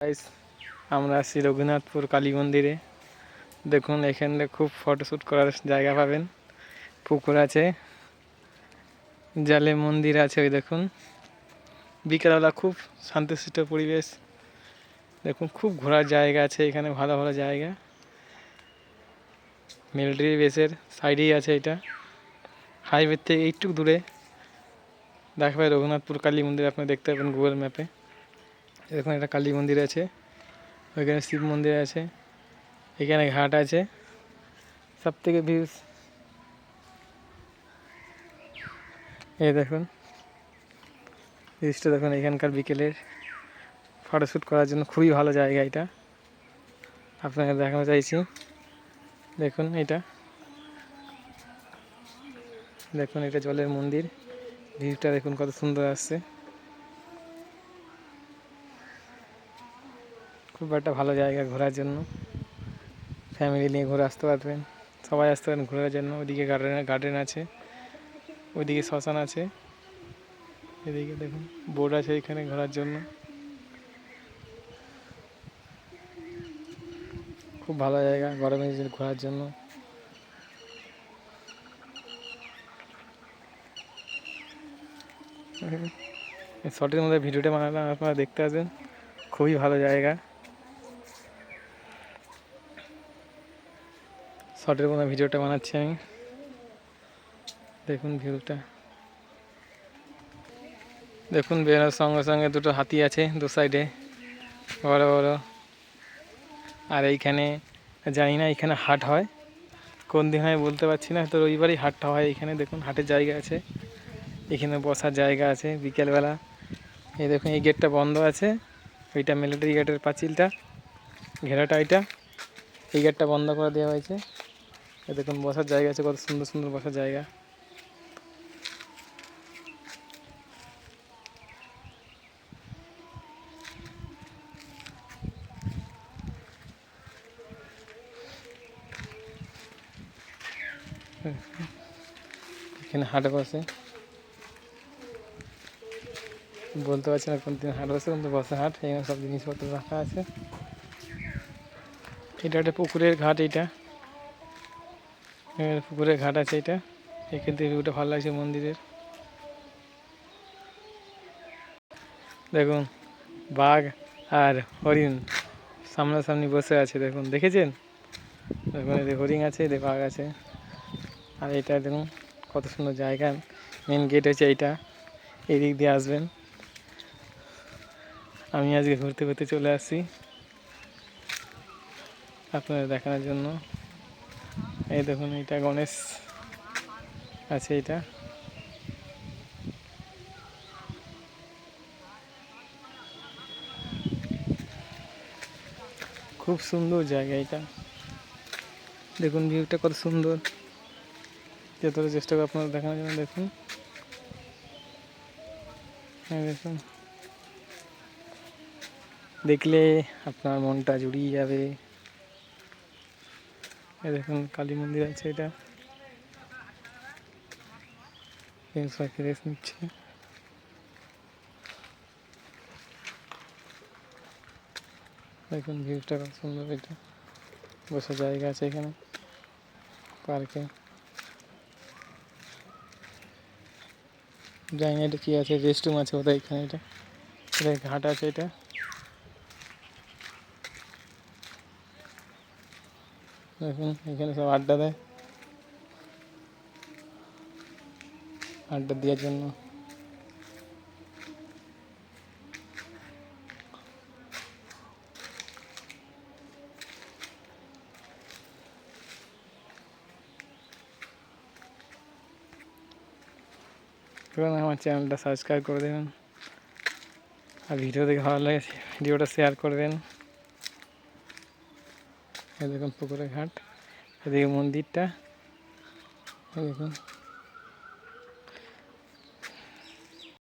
Guys, আমরা আছি রঘুনাথপুর কালী মন্দিরে। দেখুন এখানে খুব ফটোশ্যুট করার জায়গা পাবেন। পুকুর আছে, জলে মন্দির আছে। ওই দেখুন বিকেলবেলা খুব শান্তশিষ্ট পরিবেশ। দেখুন খুব ঘোরার জায়গা আছে এখানে, ভালো ভালো জায়গা। মিলিটারি বেসের সাইডেই আছে এটা। হাইওয়ে থেকে একটু দূরে দেখাবে রঘুনাথপুর কালী মন্দির, আপনি দেখতে পাবেন গুগল ম্যাপে। দেখুন একটা কালী মন্দির আছে, ওইখানে শিব মন্দির আছে, এখানে ঘাট আছে। সব থেকে ভিউজ এই দেখুন, জিনিসটা দেখুন। এখানকার বিকেলের ফটোশ্যুট করার জন্য খুবই ভালো জায়গা এটা, আপনাকে দেখানো চাইছি। দেখুন এটা, দেখুন এটা জলের মন্দির। ভিউটা দেখুন কত সুন্দর আসছে। খুব একটা ভালো জায়গা ঘোরার জন্য, ফ্যামিলি নিয়ে ঘুরে আসতে পারবেন, সবাই আসতে পারেন ঘোরার জন্য। ওইদিকে গার্ডেন আছে, ওইদিকে শ্মশান আছে, এদিকে দেখুন বোর্ড আছে এখানে ঘোরার জন্য। খুব ভালো জায়গা গরমে ঘোরার জন্য। শর্টের মধ্যে ভিডিওটা বানালাম, আপনারা দেখতে আসবেন। খুবই ভালো জায়গা, শর্টের মধ্যে ভিডিওটা বানাচ্ছি আমি। দেখুন ভিউটা দেখুন। বেরোনোর সঙ্গে সঙ্গে দুটো হাতি আছে দু সাইডে, বড় বড়। আর এইখানে জানি না এখানে হাট হয় কোন দিন হয় বলতে পারছি না, তো রবিবারই হাটটা হয় এখানে। দেখুন হাটের জায়গা আছে, এখানে বসার জায়গা আছে বিকেলবেলা। এই দেখুন এই গেটটা বন্ধ আছে, ওইটা মিলিটারি গেটের পাঁচিলটা ঘেরাটা, এটা এই গেটটা বন্ধ করে দেওয়া হয়েছে। এই দেখুন বসার জায়গা আছে, কত সুন্দর সুন্দর বসার জায়গা। এখানে হাট বসে, বলতে পারছি না কোন দিন হাট বসে, কিন্তু বসে হাট। এখানে সব জিনিসপত্র রাখা আছে। এটা একটা পুকুরের ঘাট, এইটা পুকুরের ঘাট আছে এটা। এখান থেকে ভিউটা ভালো লাগছে মন্দিরের। দেখুন বাঘ আর হরিণ সামনাসামনি বসে আছে, দেখুন দেখেছেন? দেখুন এদের হরিণ আছে, এদের বাঘ আছে। আর এটা দেখুন কত সুন্দর জায়গা। মেন গেট হচ্ছে এইটা, এই দিক দিয়ে আসবেন। আমি আজকে ঘুরতে ঘুরতে চলে আসছি আপনাদের দেখানোর জন্য। এই দেখুন এটা গণেশ আছে, এটা খুব সুন্দর জায়গা এটা। দেখুন ভিউটা কত সুন্দর, যতটা চেষ্টা করে আপনারা দেখানোর জন্য। দেখুন হ্যাঁ, দেখুন দেখলে আপনার মনটা জুড়িয়ে যাবে। এই দেখুন কালী মন্দির আছে, এটা রেস্ট নিচ্ছে। দেখুন ভিউটা কত সুন্দর, এটা বসার জায়গা আছে এখানে পার্কে। জানি না এটা কী আছে, রেস্ট রুম আছে বোধহয় এখানে। এটা এটা ঘাট আছে, এটা দেখুন এখানে সব আড্ডা দেয়, আড্ডা দেওয়ার জন্য। আমার চ্যানেলটা সাবস্ক্রাইব করে দেবেন, আর ভিডিও দেখে ভালো লাগে ভিডিওটা শেয়ার করবেন। এই দেখুন পুকুরের ঘাট, এদিকে মন্দিরটা, দেখুন।